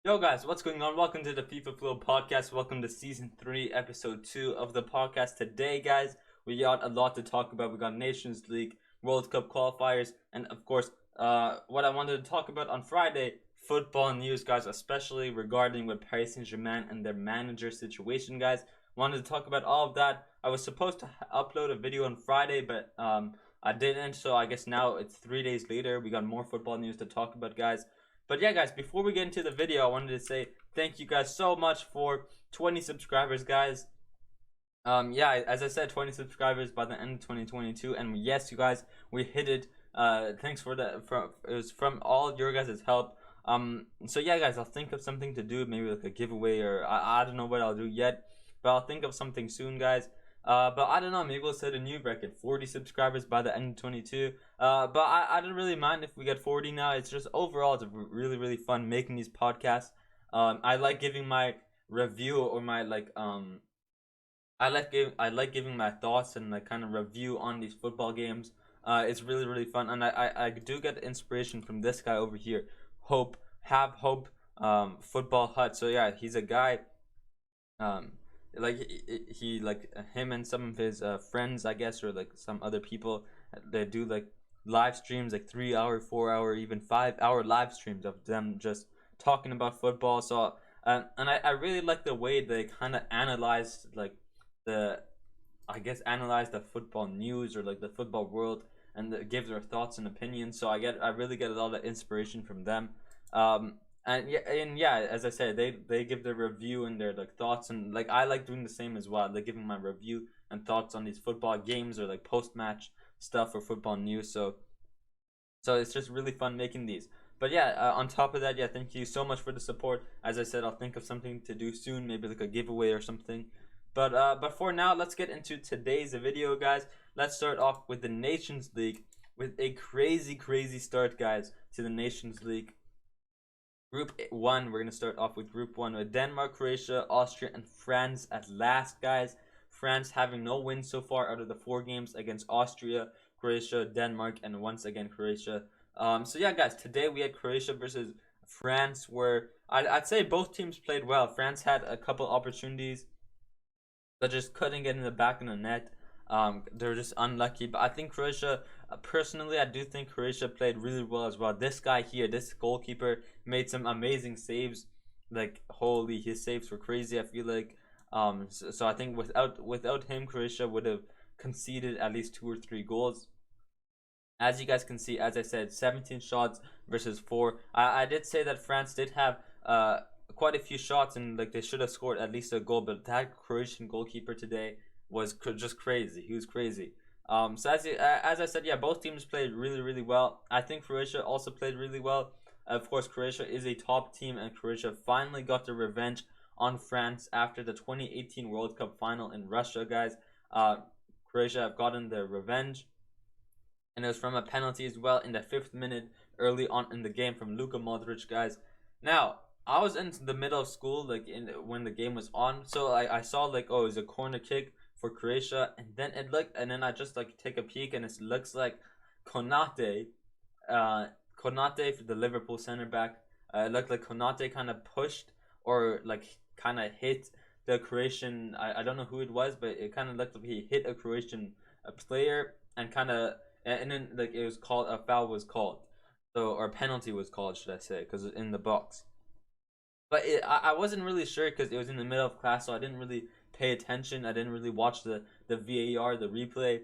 Yo guys, what's going on? Welcome to the FIFA Flow podcast. Welcome to season 3, episode 2 of the podcast. Today, guys, we got a lot to talk about. We got Nations League, World Cup qualifiers, and of course, what I wanted to talk about on Friday, football news, guys, especially regarding with Paris Saint-Germain and their manager situation, guys. Wanted to talk about all of that. I was supposed to upload a video on Friday, but I didn't, so I guess now it's 3 days later. We got more football news to talk about, guys. But yeah, guys, before we get into the video, I wanted to say thank you guys so much for 20 subscribers, guys. Yeah, as I said, 20 subscribers by the end of 2022, and yes, you guys, we hit it. Thanks for that. It was from all your guys' help. So yeah, guys, I'll think of something to do, maybe like a giveaway, or I don't know what I'll do yet, but I'll think of something soon, guys. But I don't know, maybe we'll set a new record, 40 subscribers by the end of 22. But I don't really mind if we get 40 now. It's just overall, it's really fun making these podcasts. I like giving my review or my I like giving my thoughts and like kind of review on these football games. It's really fun, and I do get inspiration from this guy over here, Have Hope, Football Hut. So yeah, he's a guy. Um, like he like him and some of his friends, I guess, or like some other people, they do like live streams, like 3 hour, 4 hour, even 5 hour live streams of them just talking about football. So and I really like the way they kind of analyze like the analyze the football news or like the football world, and give their thoughts and opinions. So I really get a lot of inspiration from them. And yeah, as I said, they give their review and their like thoughts, and like I like doing the same as well, like giving my review and thoughts on these football games or like post match stuff or football news. So it's just really fun making these. But yeah, on top of that, yeah, thank you so much for the support. As I said, I'll think of something to do soon, maybe like a giveaway or something. But for now, let's get into today's video, guys. Let's start off with the Nations League, with a crazy start, guys, to the Nations League. Group 1, we're going to start off with Group 1 with Denmark, Croatia, Austria, and France at last, guys. France having no wins so far out of the 4 games against Austria, Croatia, Denmark, and once again Croatia. So yeah, guys, today we had Croatia versus France, where I'd say both teams played well. France had a couple opportunities, but just couldn't get in the back of the net. They were just unlucky. But I think Croatia, personally, I do think Croatia played really well as well. This guy here, this goalkeeper, made some amazing saves. Like, holy, his saves were crazy, I feel like. So I think without him, Croatia would have conceded at least 2 or 3 goals. As you guys can see, as I said, 17 shots versus 4. I did say that France did have quite a few shots, and like they should have scored at least a goal, but that Croatian goalkeeper today was just crazy. He was crazy. So as I said, yeah, both teams played really well. I think Croatia also played really well. Of course, Croatia is a top team, and Croatia finally got their revenge on France after the 2018 World Cup final in Russia, guys. Croatia have gotten their revenge, and it was from a penalty as well in the 5th minute early on in the game from Luka Modric, guys. Now, I was in the middle of school, like when the game was on, so I saw like, oh, it's a corner kick for Croatia, and then I just like take a peek, and it looks like Konate, for the Liverpool center back. It looked like Konate kind of pushed or like kind of hit the Croatian. I don't know who it was, but it kind of looked like he hit a Croatian player, and then like it was called, a foul was called, so, or a penalty was called, should I say, because in the box. But I wasn't really sure because it was in the middle of class, so I didn't really pay attention. I didn't really watch the VAR, the replay.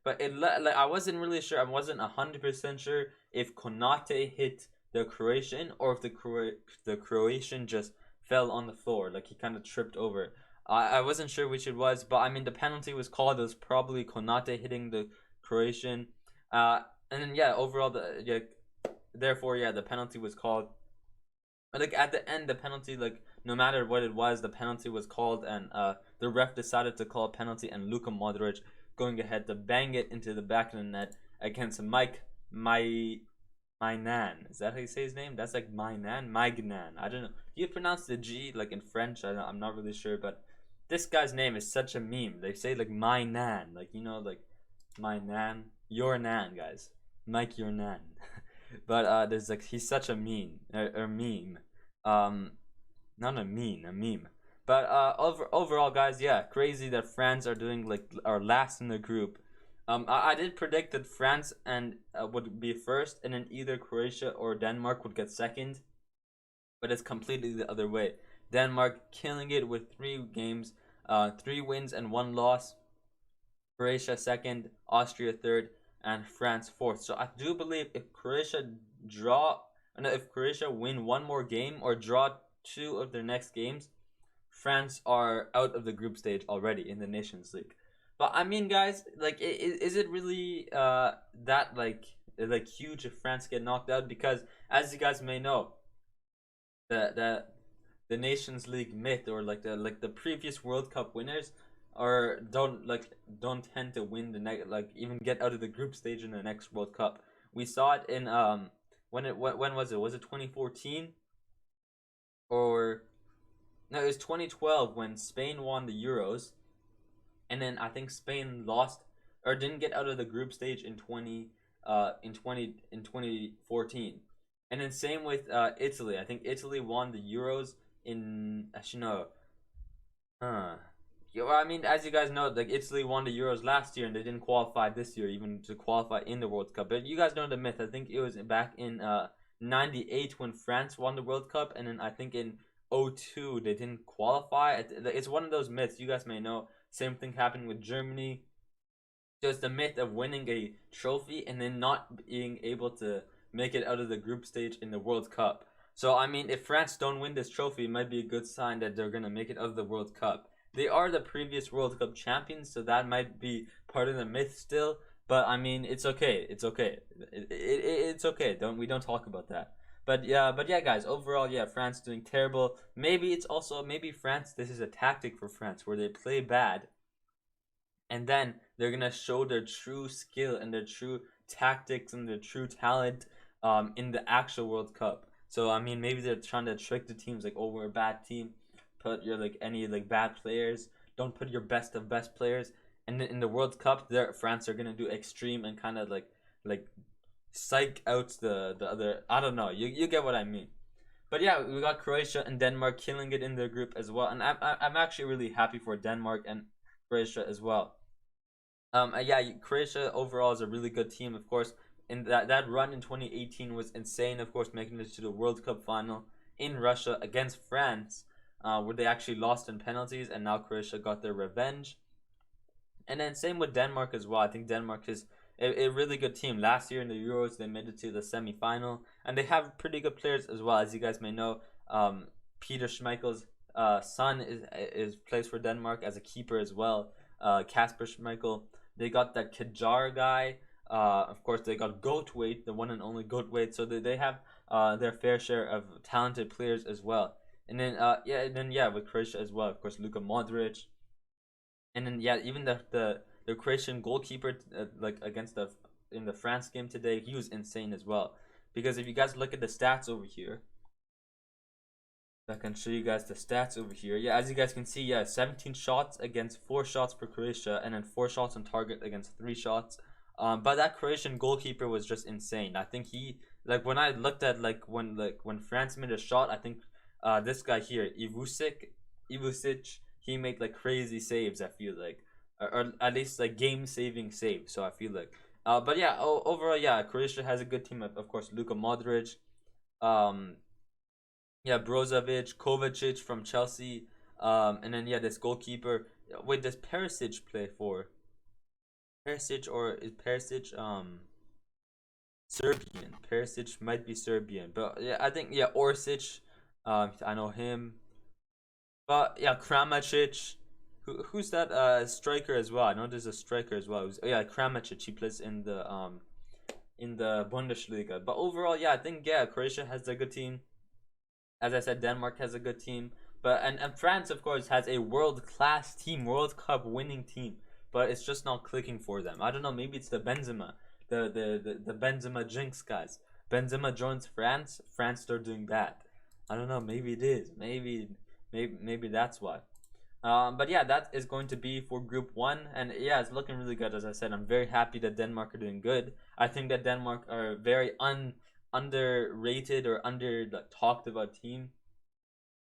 But like I wasn't really sure. I wasn't 100% sure if Konate hit the Croatian or if the Croatian just fell on the floor, like he kind of tripped over. I wasn't sure which it was, but I mean the penalty was called. It was probably Konate hitting the Croatian. And then yeah, overall therefore yeah, the penalty was called. But like at the end, the penalty, like no matter what it was, the penalty was called, and the ref decided to call a penalty, and Luka Modric going ahead to bang it into the back of the net against Mainan. Is that how you say his name? That's like Magnan. I don't know. Do you pronounce the G like in French? I'm not really sure, but this guy's name is such a meme. They say like Mainan, like like my nan, your nan, guys, Mike your nan. But there's like, he's such a meme. Not a meme. But overall, guys, yeah, crazy that France are doing like are last in the group. I did predict that France and would be first, and then either Croatia or Denmark would get second. But it's completely the other way. Denmark killing it with 3 games, 3 wins and 1 loss. Croatia second, Austria third, and France fourth. So I do believe if Croatia draw, no, if Croatia win one more game or draw 2 of their next games, France are out of the group stage already in the Nations League. But I mean, guys, like, is it really that like huge if France get knocked out? Because as you guys may know, the the Nations League myth, or like the previous World Cup winners, or don't tend to win the next, like, even get out of the group stage in the next World Cup. We saw it in when was it? Was it 2014 or no? It was 2012 when Spain won the Euros, and then I think Spain lost or didn't get out of the group stage in 2014. And then same with Italy. I think Italy won the Euros in actually no. Huh. Yeah, well, I mean, as you guys know, like, Italy won the Euros last year and they didn't qualify this year even to qualify in the World Cup. But you guys know the myth. I think it was back in '98 when France won the World Cup, and then I think in '02 they didn't qualify. It's one of those myths you guys may know. Same thing happened with Germany. Just the myth of winning a trophy and then not being able to make it out of the group stage in the World Cup. So I mean, if France don't win this trophy, it might be a good sign that they're gonna make it out of the World Cup. They are the previous World Cup champions, so that might be part of the myth still. But I mean, it's okay. It's okay. It's okay. We don't talk about that. But yeah, guys. Overall, yeah, France doing terrible. Maybe it's also maybe France. This is a tactic for France where they play bad, and then they're gonna show their true skill and their true tactics and their true talent in the actual World Cup. So I mean, maybe they're trying to trick the teams like, oh, we're a bad team. Put your like any like bad players. Don't put your best of best players. And in the World Cup, there France are gonna do extreme and kind of like psych out the other. I don't know. You get what I mean. But yeah, we got Croatia and Denmark killing it in their group as well, and I'm actually really happy for Denmark and Croatia as well. Yeah, Croatia overall is a really good team, of course. And that run in 2018 was insane, of course, making it to the World Cup final in Russia against France, where they actually lost in penalties, and now Croatia got their revenge. And then same with Denmark as well. I think Denmark is a really good team. Last year in the Euros, they made it to the semi-final, and they have pretty good players as well, as you guys may know. Peter Schmeichel's son is plays for Denmark as a keeper as well. Kasper Schmeichel. They got that Kajar guy. Of course, they got Goatweight, the one and only Goatweight. So they have their fair share of talented players as well. And then with Croatia as well, of course, Luka Modric. And then yeah, even the Croatian goalkeeper, like against the in the France game today, he was insane as well. Because if you guys look at the stats over here, I can show you guys the stats over here. Yeah, as you guys can see, yeah, 17 shots against 4 shots for Croatia, and then 4 shots on target against 3 shots. But that Croatian goalkeeper was just insane. I think he, like, when I looked at when France made a shot, I think this guy here, Ivusic, he made like crazy saves. I feel like, or at least like game-saving saves. So I feel like, but yeah, overall, yeah, Croatia has a good team. Of course, Luka Modric, um, yeah, Brozovic, Kovacic from Chelsea, and then yeah, this goalkeeper. Wait, does Perisic play for Perisic, or is Perisic Serbian? Perisic might be Serbian, but yeah, I think, yeah, Orsic. I know him, but yeah, Kramaric. Who's that striker as well? I know there's a striker as well. Yeah, Kramaric. He plays in the Bundesliga. But overall, yeah, I think, yeah, Croatia has a good team. As I said, Denmark has a good team, but and France, of course, has a world class team, World Cup winning team. But it's just not clicking for them. I don't know. Maybe it's the Benzema, the Benzema jinx, guys. Benzema joins France. France start doing bad. I don't know. Maybe it is. Maybe that's why. But yeah, that is going to be for Group One, and yeah, it's looking really good. As I said, I'm very happy that Denmark are doing good. I think that Denmark are very underrated or under, like, talked about team.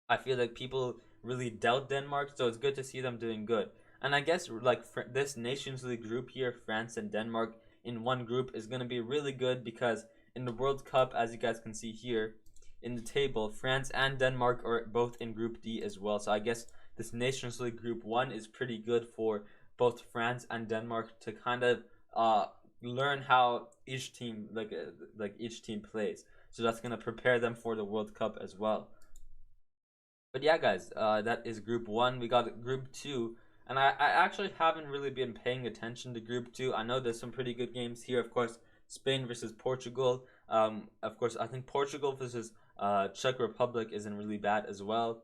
I feel like people really doubt Denmark, so it's good to see them doing good. And I guess like this Nations League group here, France and Denmark in one group is going to be really good because in the World Cup, as you guys can see here in the table, France and Denmark are both in Group D as well. So I guess this Nations League Group 1 is pretty good for both France and Denmark to kind of uh, learn how each team like each team plays. So that's going to prepare them for the World Cup as well. But yeah, guys, that is Group 1. We got Group 2. And I actually haven't really been paying attention to Group 2. I know there's some pretty good games here. Of course, Spain versus Portugal. Of course, I think Portugal versus Czech Republic isn't really bad as well.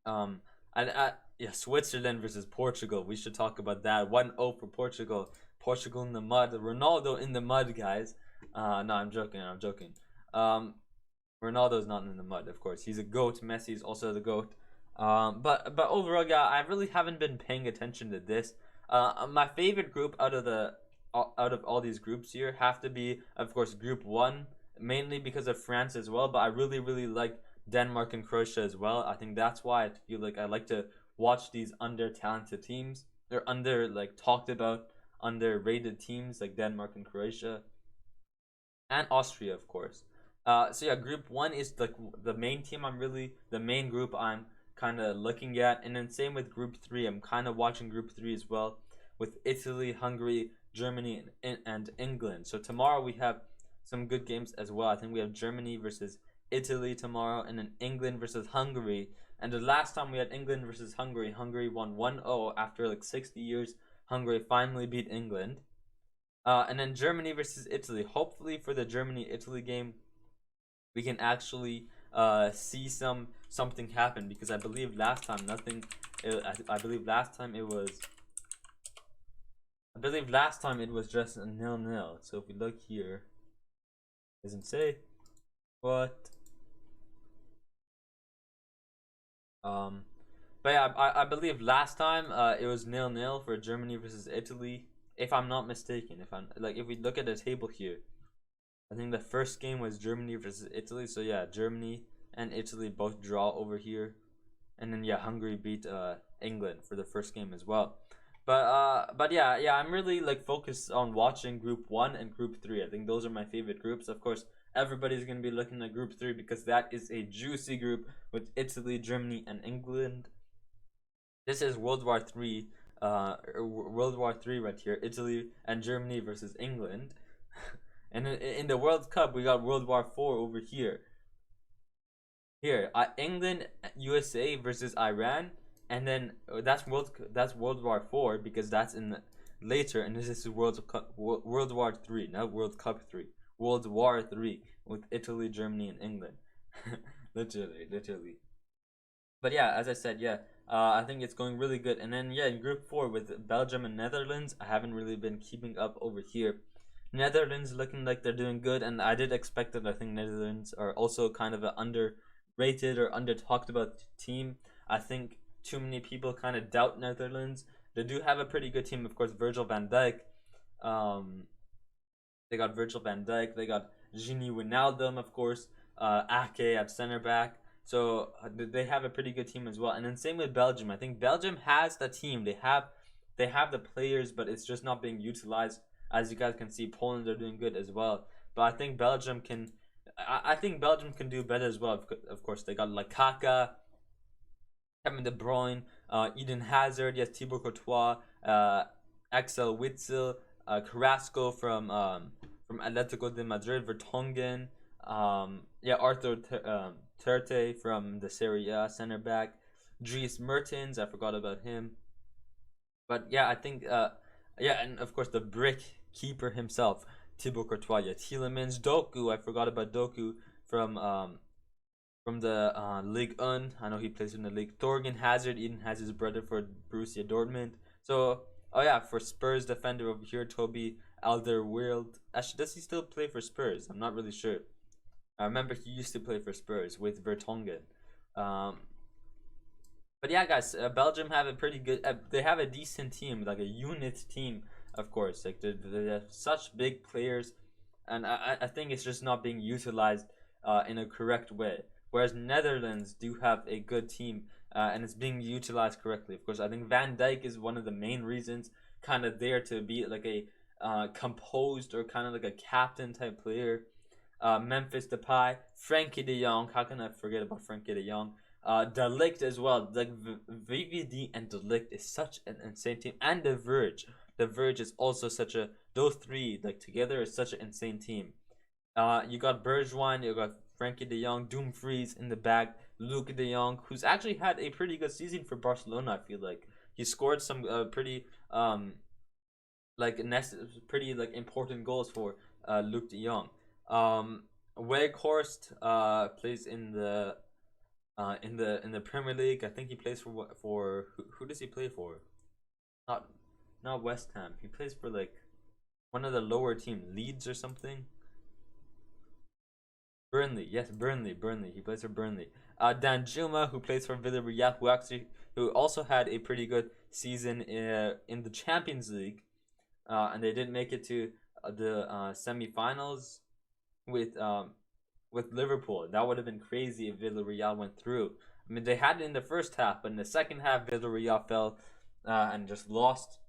Um, and yeah, Switzerland versus Portugal. We should talk about that. 1-0 for Portugal. Portugal in the mud. Ronaldo in the mud, guys. No, I'm joking. I'm joking. Um, Ronaldo's not in the mud, of course. He's a goat. Messi's also the goat. But overall, yeah, I really haven't been paying attention to this. My favorite group out of all these groups here have to be, of course, Group 1, mainly because of France as well. But I really like Denmark and Croatia as well. I think that's why I feel like I like to watch these under talented teams. They're under like talked about, underrated teams like Denmark and Croatia and Austria, of course. So yeah, Group 1 is the main team. The main group I'm kind of looking at, and then same with Group 3. I'm kind of watching Group 3 as well, with Italy, Hungary, Germany, and England. So tomorrow we have some good games as well. I think we have Germany versus Italy tomorrow, and then England versus Hungary. And the last time we had England versus Hungary, Hungary won 1-0 after like 60 years. Hungary finally beat England. And then Germany versus Italy. Hopefully for the Germany-Italy game, we can actually see something happen, because I believe last time nothing. I believe last time it was. I believe last time it was just a 0-0. So if we look here, doesn't say what. But yeah, I believe last time it was 0-0 for Germany versus Italy, if I'm not mistaken. If we look at the table here, I think the first game was Germany versus Italy. So yeah, Germany and Italy both draw over here, and then yeah, Hungary beat England for the first game as well. But yeah, I'm really like focused on watching Group 1 and Group 3. I think those are my favorite groups. Of course, everybody's gonna be looking at Group 3 because that is a juicy group with Italy, Germany, and England. This is World War 3 right here. Italy and Germany versus England. And in the World Cup, we got World War 4 over here. Here, England, USA versus Iran, and then that's World War 4 because that's in later, and this is World War 3, not World Cup 3. World War 3 with Italy, Germany, and England. literally. But yeah, as I said, yeah, I think it's going really good. And then yeah, in Group 4 with Belgium and Netherlands, I haven't really been keeping up over here. Netherlands looking like they're doing good, and I did expect that. I think Netherlands are also kind of an underrated or under talked about team. I think too many people kind of doubt Netherlands. They do have a pretty good team, of course. Virgil van Dijk, they got Virgil van Dijk. They got Gini Wijnaldum, of course. Ake at center back. So they have a pretty good team as well. And then same with Belgium. I think Belgium has the team. They have the players, but it's just not being utilized. As you guys can see, Poland are doing good as well. But I think Belgium can. I think Belgium can do better as well. Of course, they got Kaka, Kevin De Bruyne, Eden Hazard, yes, Thibaut Courtois, Axel Witsel, Carrasco from Atletico de Madrid, Vertonghen, yeah, Arthur Terte from the Serie A center back, Dries Mertens, I forgot about him. But yeah, I think yeah, and of course the brick keeper himself, Thibaut Courtois, yeah, Tielemans, Doku, I forgot about Doku from the Ligue 1. I know he plays in the league. Thorgan Hazard, Eden Hazard's brother for Borussia Dortmund. So, oh yeah, for Spurs defender over here, Toby Alderweireld. Actually, does he still play for Spurs? I'm not really sure. I remember he used to play for Spurs with Vertonghen. But yeah, guys, Belgium have a pretty good. They have a decent team, like a unit team, of course. Like they have such big players, and I think it's just not being utilized in a correct way. whereas Netherlands do have a good team, and it's being utilized correctly. Of course, I think Van Dijk is one of the main reasons, kind of there to be like a composed or kind of like a captain type player. Memphis Depay, Frankie De Jong. How can I forget about Frankie De Jong? De Ligt as well. Like VVD and De Ligt is such an insane team, and The Verge. The Verge is also such a. Those three like together is such an insane team. You got Bergwijn, you got Frankie De Jong, Dumfries in the back, Luke De Jong, who's actually had a pretty good season for Barcelona. I feel like he scored some pretty pretty like important goals for Luke De Jong. Weghorst plays in the Premier League. I think he plays for who does he play for? Not not West Ham. He plays for like one of the lower team, Leeds or something. Burnley, yes, Burnley. He plays for Burnley. Danjuma, who plays for Villarreal, who also had a pretty good season in the Champions League, and they did make it to the semi-finals with Liverpool. That would have been crazy if Villarreal went through. I mean, they had it in the first half, but in the second half, Villarreal fell and just lost.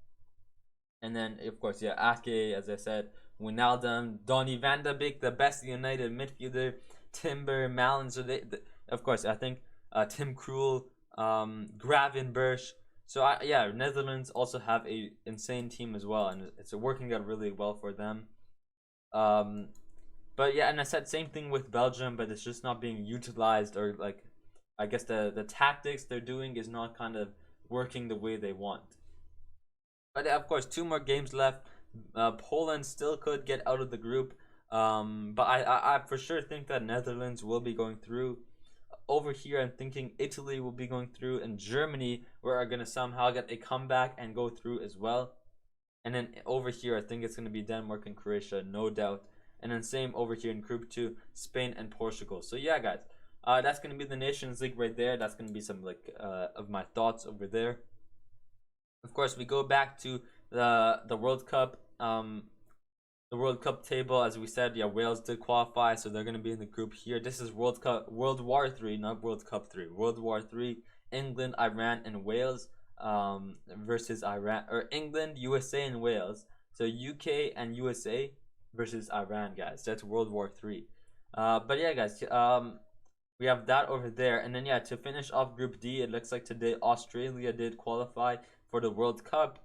And then, of course, yeah, Ake, as I said, Wijnaldum, Donny van de Beek, the best United midfielder, Timber, Malen. So of course, I think Tim Krul, Gravenberch. So yeah, Netherlands also have a insane team as well, and it's working out really well for them. But yeah, and I said same thing with Belgium, but it's just not being utilized, or like I guess the tactics they're doing is not kind of working the way they want. But yeah, of course, two more games left. Poland still could get out of the group, but I for sure think that Netherlands will be going through. Over here, I'm thinking Italy will be going through, and Germany are gonna somehow get a comeback and go through as well. And then over here, I think it's gonna be Denmark and Croatia, no doubt. And then same over here in Group 2, Spain and Portugal. So yeah, guys, that's gonna be the Nations League right there. That's gonna be some like of my thoughts over there. Of course, we go back to the World Cup. The World Cup table, as we said, yeah, Wales did qualify, so they're gonna be in the group here. This is World War 3, not World Cup 3. World War 3. England, Iran, and Wales versus Iran, or England, USA, and Wales. So UK and USA versus Iran, guys. That's World War 3. But yeah, guys, we have that over there, and then yeah, to finish off Group D, it looks like today Australia did qualify for the World Cup,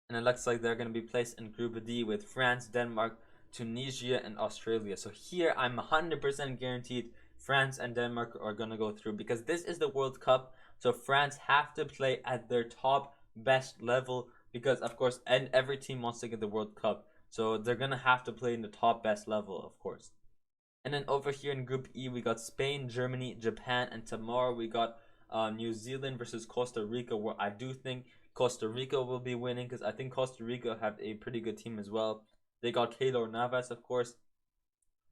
and it looks like they're going to be placed in Group D with France, Denmark, Tunisia, and Australia. So here, I'm 100% guaranteed France and Denmark are going to go through, because this is the World Cup, so France have to play at their top best level, because of course, and every team wants to get the World Cup, so they're going to have to play in the top best level, of course. And then over here in Group E, we got Spain, Germany, Japan, and tomorrow we got New Zealand versus Costa Rica, where I do think Costa Rica will be winning, because I think Costa Rica have a pretty good team as well. They got Keylor Navas, of course,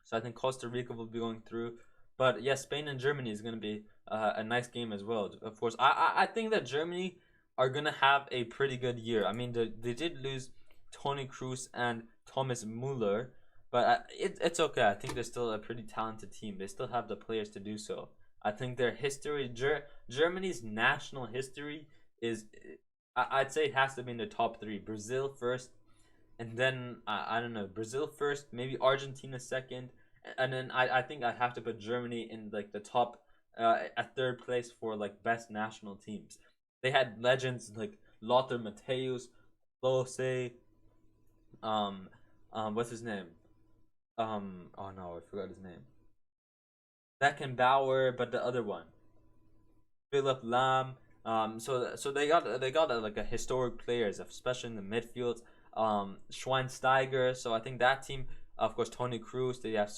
so I think Costa Rica will be going through. But yeah, Spain and Germany is going to be a nice game as well. Of course, I think that Germany are going to have a pretty good year. I mean, they did lose Toni Kroos and Thomas Muller, but it's okay. I think they're still a pretty talented team. They still have the players to do so. I think their history, Germany's national history is, I'd say it has to be in the top three. Brazil first, and then I don't know, Brazil first, maybe Argentina second, and then I think I'd have to put Germany in like the top, at third place for like best national teams. They had legends like Lothar Matthäus, Klose, what's his name? Oh no, I forgot his name. Beckenbauer, but the other one, Philip Lam. So they got like a historic players, especially in the midfield. Schweinsteiger. So I think that team, of course, Toni Kroos. They have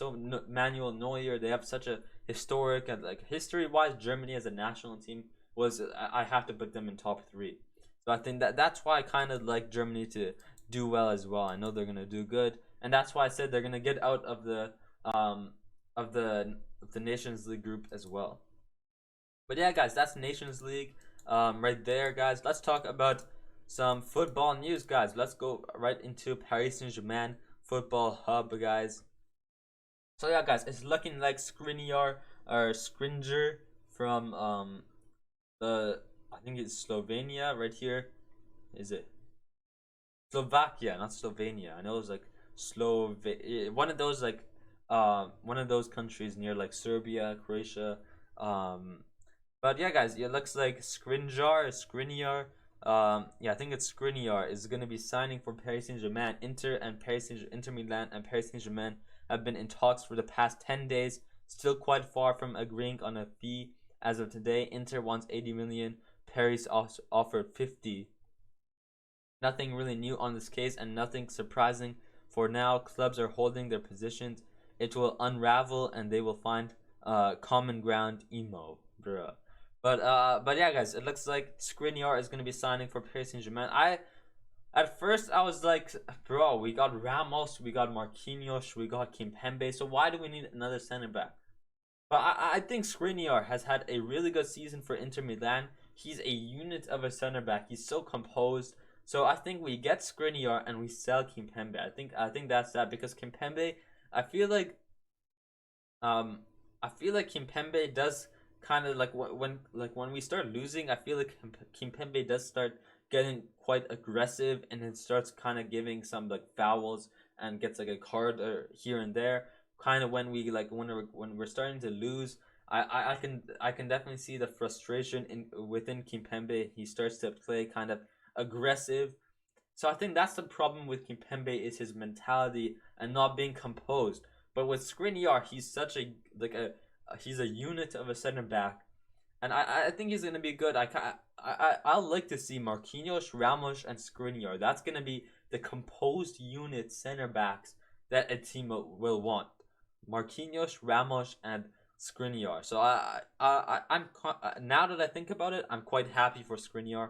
Manuel Neuer. They have such a historic, and like history-wise, Germany as a national team was. I have to put them in top three. So I think that's why I kind of like Germany to do well as well. I know they're gonna do good, and that's why I said they're gonna get out of the of the Nations League group as well. But yeah, guys, that's Nations League right there, guys. Let's talk about some football news, guys. Let's go right into Paris Saint-Germain football hub, guys. So yeah, guys, it's looking like Skriniar or Skringer from the I think it's Slovenia right here. Is it Slovakia, not Slovenia? I know it's like one of those like one of those countries near like Serbia, Croatia. Um, but yeah, guys, it looks like Skriniar. Yeah, I think it's Skriniar is going to be signing for Paris Saint Germain. Inter Milan and Paris Saint Germain have been in talks for the past 10 days. Still quite far from agreeing on a fee as of today. Inter wants 80 million. Paris offered 50. Nothing really new on this case and nothing surprising. For now, clubs are holding their positions. It will unravel and they will find common ground. Emo, bruh. But yeah, guys, it looks like Skriniar is gonna be signing for Paris Saint Germain. At first I was like, bro, we got Ramos, we got Marquinhos, we got Kimpembe. So why do we need another center back? But I think Skriniar has had a really good season for Inter Milan. He's a unit of a center back. He's so composed. So I think we get Skriniar and we sell Kimpembe. I think that's that because Kimpembe, I feel like um I feel like Kimpembe does kind of like when we start losing, I feel like Kimpembe does start getting quite aggressive and it starts kind of giving some like fouls and gets like a card or here and there. Kind of when we like when we're starting to lose, I can definitely see the frustration in within Kimpembe. He starts to play kind of aggressive. So I think that's the problem with Kimpembe is his mentality and not being composed. But with Skriniar, he's such a like a he's a unit of a center back, and I think he's gonna be good. I'll like to see Marquinhos, Ramos, and Skriniar. That's gonna be the composed unit center backs that a team will want. Marquinhos, Ramos, and Skriniar. So I'm now that I think about it, I'm quite happy for Skriniar.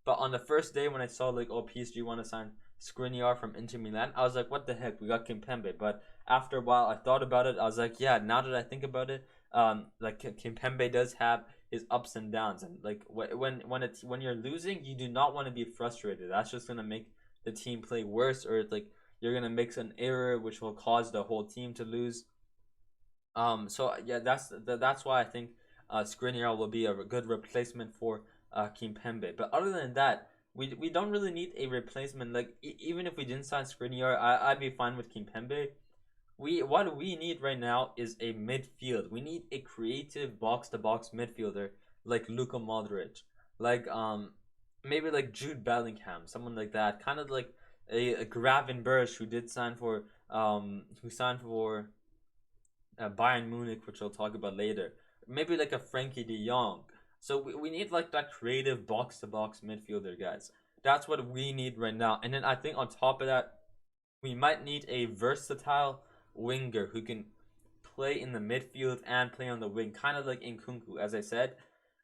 But on the first day when I saw like, oh, PSG want to sign Skriniar from Inter Milan, I was like, what the heck? We got Kimpembe. But after a while, I thought about it. I was like, yeah. Now that I think about it, like Kimpembe does have his ups and downs, and like when you're losing, you do not want to be frustrated. That's just gonna make the team play worse, or it's like you're gonna make an error which will cause the whole team to lose. So yeah, that's why I think Skriniar will be a good replacement for Kimpembe. But other than that, we don't really need a replacement. Like even if we didn't sign Skriniar, I'd be fine with Kimpembe. What we need right now is a midfield. We need a creative box to box midfielder like Luka Modric, like maybe like Jude Bellingham, someone like that. Kind of like a Gravenberch who did sign for who signed for Bayern Munich, which I'll talk about later. Maybe like a Frankie De Jong. So we need like that creative box to box midfielder, guys. That's what we need right now. And then I think on top of that, we might need a versatile winger who can play in the midfield and play on the wing, kind of like Nkunku, as I said.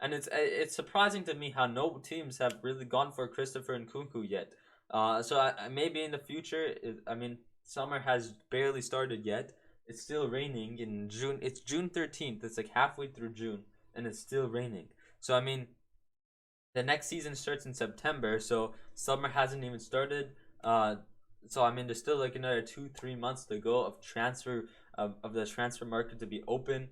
And it's surprising to me how no teams have really gone for Christopher Nkunku yet. Maybe in the future, I mean, summer has barely started yet. It's still raining in June. It's June 13th. It's like halfway through June, and it's still raining. So I mean, the next season starts in September, so summer hasn't even started. So I mean, there's still like another 2-3 months to go of the transfer market to be open.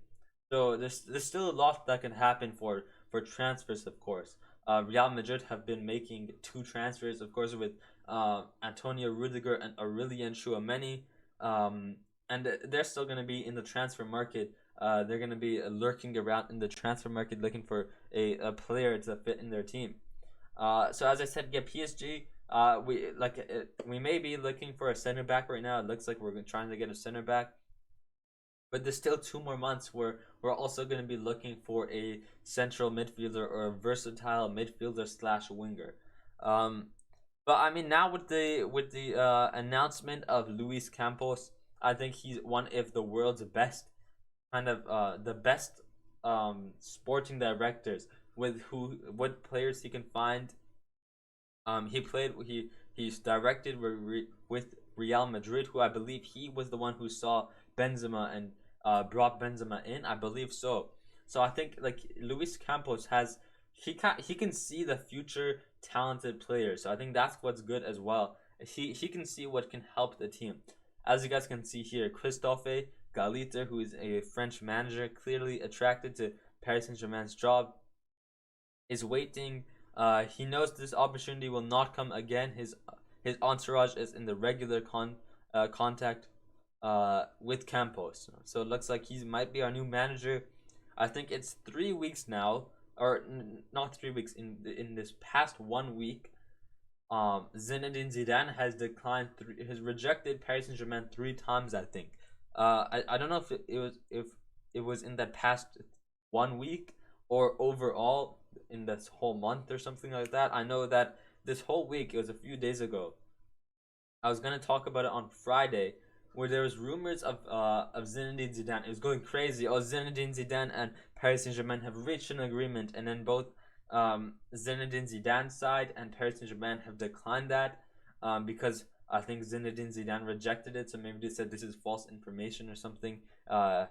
So there's still a lot that can happen for transfers, of course. Real Madrid have been making two transfers, of course, with Antonio Rudiger and Aurelien Chouameni. Um, and they're still going to be in the transfer market. They're going to be lurking around in the transfer market looking for a player to fit in their team. So as I said, yeah, PSG. We may be looking for a center back right now. It looks like we're trying to get a center back, but there's still 2 more months where we're also going to be looking for a central midfielder or a versatile midfielder slash winger. Um, but I mean, now with the announcement of Luis Campos, I think he's one of the world's best, kind of the best sporting directors with who what players he can find. He's directed with Real Madrid, who I believe he was the one who saw Benzema and brought Benzema in. I believe so. So I think like Luis Campos he can see the future talented players. So I think that's what's good as well. He can see what can help the team. As you guys can see here, Christophe Galiter, who is a French manager, clearly attracted to Paris Saint-Germain's job, is waiting. He knows this opportunity will not come again. His entourage is in the regular contact with Campos. So it looks like he might be our new manager. I think it's 3 weeks now, or not 3 weeks. In this past 1 week, Zinedine Zidane has has rejected Paris Saint Germain 3 times. I think. I don't know if it was in that past 1 week or overall in this whole month or something like that. I know that this whole week, it was a few days ago. I was gonna talk about it on Friday, where there was rumors of Zinedine Zidane. It was going crazy. Oh, Zinedine Zidane and Paris Saint Germain have reached an agreement, and then both Zinedine Zidane's side and Paris Saint Germain have declined that because I think Zinedine Zidane rejected it. So maybe they said this is false information or something, or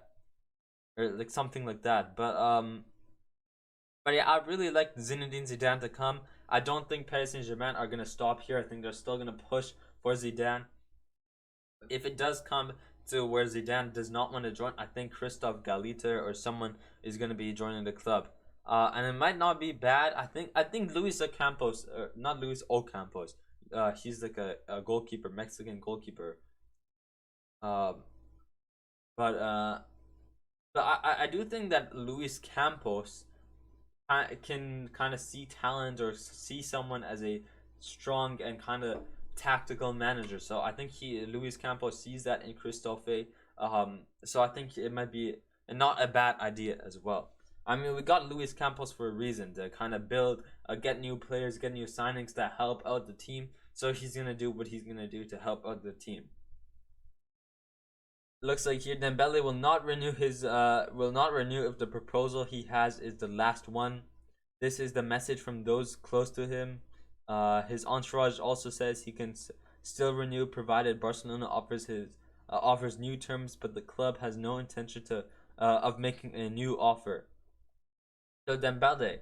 like something like that. But yeah, I really like Zinedine Zidane to come. I don't think Paris Saint Germain are gonna stop here. I think they're still gonna push for Zidane. If it does come to where Zidane does not want to join, I think Christophe Galiter or someone is going to be joining the club. And it might not be bad. I think Luis Ocampos, or not Luis Ocampos. He's like a goalkeeper, Mexican goalkeeper. Um, but I do think that Luis Campos can kind of see talent or see someone as a strong and kind of tactical manager. So I think Luis Campos sees that in Christophe. So I think it might be not a bad idea as well. I mean, we got Luis Campos for a reason, to kind of build, get new players, get new signings that help out the team. So he's gonna do what he's gonna do to help out the team. Looks like here Dembele will not renew if the proposal he has is the last one. This is the message from those close to him. His entourage also says he can still renew provided Barcelona offers new terms, but the club has no intention of making a new offer. So Dembele,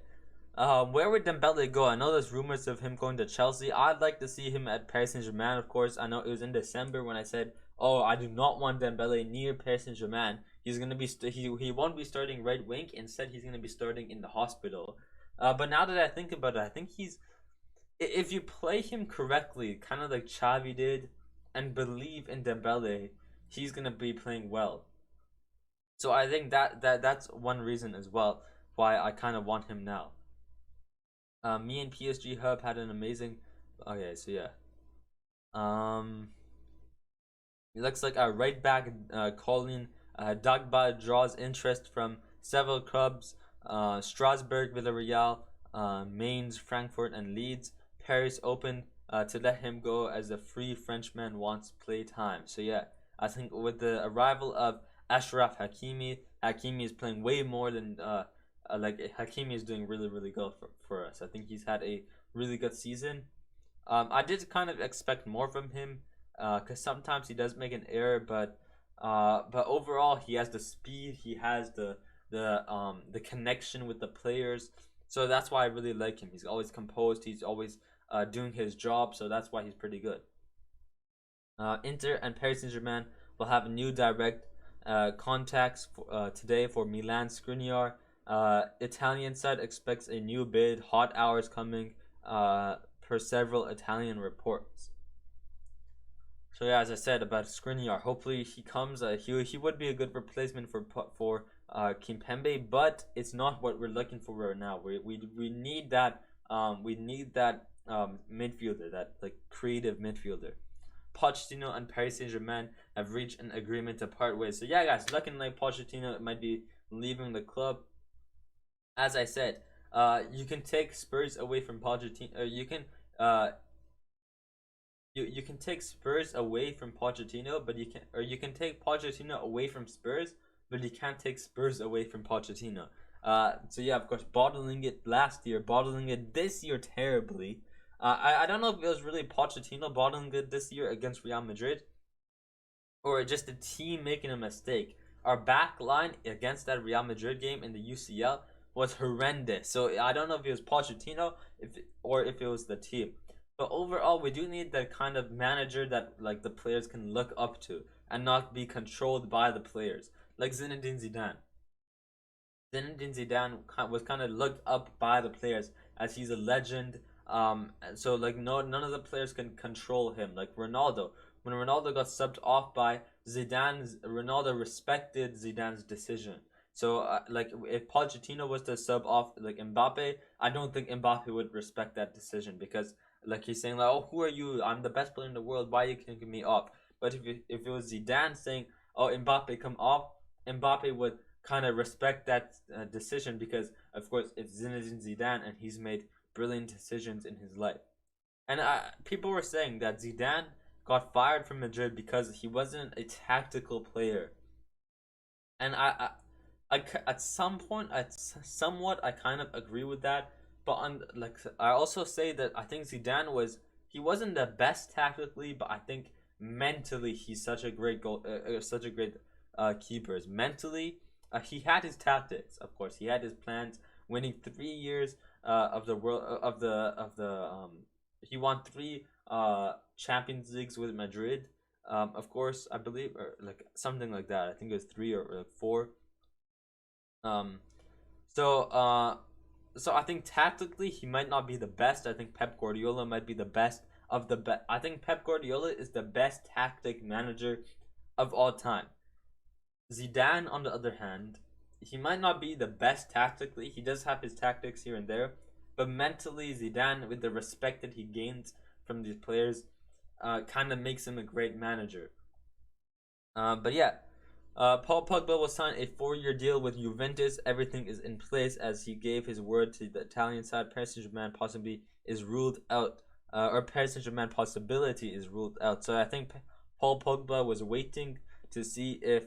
where would Dembele go? I know there's rumors of him going to Chelsea. I'd like to see him at Paris Saint Germain. Of course, I know it was in December when I said, "Oh, I do not want Dembele near Paris Saint Germain. He's gonna be he won't be starting right wing. Instead, he's gonna be starting in the hospital." But now that I think about it, I think if you play him correctly, kind of like Xavi did, and believe in Dembele, he's gonna be playing well. So I think that's one reason as well why I kind of want him now. Me and PSG Hub had an amazing. Okay, so yeah. It looks like our right back, Colin Dagba, draws interest from several clubs: Strasbourg, Villarreal, Mainz, Frankfurt, and Leeds. Paris open to let him go as a free Frenchman wants play time. So yeah, I think with the arrival of Ashraf Hakimi, Hakimi is playing way more than like Hakimi is doing really good for us. I think he's had a really good season. I did kind of expect more from him because sometimes he does make an error, but overall he has the speed, he has the connection with the players. So that's why I really like him. He's always composed. He's always doing his job. So that's why he's pretty good. Inter and Paris Saint-Germain will have new direct contacts today for Milan Skriniar. Italian side expects a new bid. Hot hours coming per several Italian reports. So yeah, as I said about Skriniar, hopefully he comes. He would be a good replacement for Kimpembe, but it's not what we're looking for right now. We need that midfielder, that like creative midfielder. Pochettino and Paris Saint-Germain have reached an agreement to part ways. So yeah, guys, looking like Pochettino might be leaving the club. As I said, you can take Spurs away from Pochettino. You can take Spurs away from Pochettino, but you can take Pochettino away from Spurs, but you can't take Spurs away from Pochettino. So yeah, of course, bottling it last year, bottling it this year terribly. I don't know if it was really Pochettino bottling it this year against Real Madrid, or just the team making a mistake. Our back line against that Real Madrid game in the UCL was horrendous. So I don't know if it was Pochettino or if it was the team. But overall, we do need that kind of manager that like the players can look up to. and not be controlled by the players. Like Zinedine Zidane. Zinedine Zidane was kind of looked up by the players as he's a legend. So like no, none of the players can control him. Like Ronaldo, when Ronaldo got subbed off by Zidane, Ronaldo respected Zidane's decision. So like if Pochettino was to sub off like Mbappe, I don't think Mbappe would respect that decision because like he's saying like, oh, who are you? I'm the best player in the world. Why are you kicking me off? But if it was Zidane saying, oh, Mbappe come off, Mbappe would kind of respect that decision because, of course, it's Zinedine Zidane and he's made brilliant decisions in his life. And people were saying that Zidane got fired from Madrid because he wasn't a tactical player. And at some point, I kind of agree with that. But on like, I also say that I think Zidane he wasn't the best tactically, but I think mentally he's such a great such a great keeper. Mentally, he had his tactics, of course. He had his plans. Winning 3 years of the world he won three Champions Leagues with Madrid. Of course, I believe, or like something like that. I think it was three or like four. Um, so so I think tactically he might not be the best. I think Pep Guardiola might be the best of the best. I think Pep Guardiola is the best tactic manager of all time. Zidane, on the other hand, he might not be the best tactically. He does have his tactics here and there, but mentally, Zidane, with the respect that he gains from these players, kind of makes him a great manager. But yeah, Paul Pogba will sign a 4-year deal with Juventus. Everything is in place as he gave his word to the Italian side. Paris Saint-Germain possibly is ruled out, or Paris Saint-Germain possibility is ruled out. So I think Paul Pogba was waiting to see if